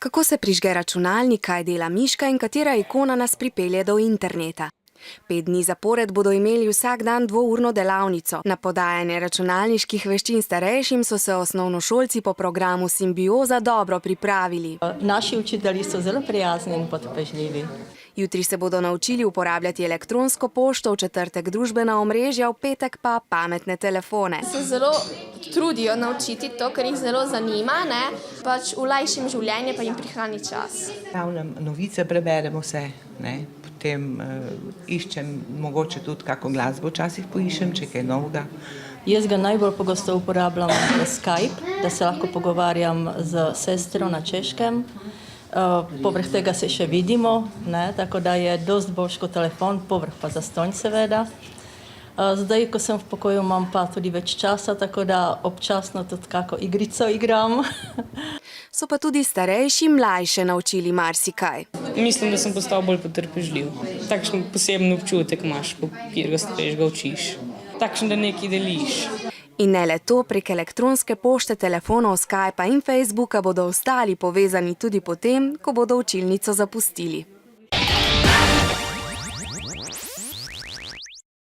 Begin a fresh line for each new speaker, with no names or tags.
Kako se prižge računalnik, kaj dela miška in katera ikona nas pripelje do interneta. 5 dni zapored bodo imeli vsak dan 2-urno delavnico. Na podajanje računalniških veščin starejšim so se osnovnošolci po programu Simbioza dobro pripravili.
Naši učitelji so zelo prijazni in potrpežljivi.
Jutri se bodo naučili uporabljati elektronsko pošto, v četrtek družbena omrežja, v petek pa pametne telefone.
Se zelo trudijo naučiti to, kar jih zelo zanima, ne? Pač olajšam življenje, pa jim prihrani čas.
Novice preberemo vse, ne? Potem iščem, mogoče tudi kako glasbo včasih poiščem, če kaj novega.
Jaz ga najbolj pogosto uporabljam za Skype, da se lahko pogovarjam z sestro na Češkem. Povrh tega se še vidimo, ne? Tako da je dosti boljš kot telefon, povrh pa zastonj seveda. Zdaj, ko sem v pokoju, imam pa tudi več časa, tako da občasno tudi kako igrico igram.
So pa tudi starejši mlajše naučili marsikaj.
Mislim, da sem postal bolj potrpežljiv. Takšen poseben občutek imaš, ko katerega starejšega učiš. Takšen, da nekaj deliš.
In ne le to, prek elektronske pošte, telefonov, Skypa in Facebooka bodo ostali povezani tudi potem, ko bodo učilnico zapustili.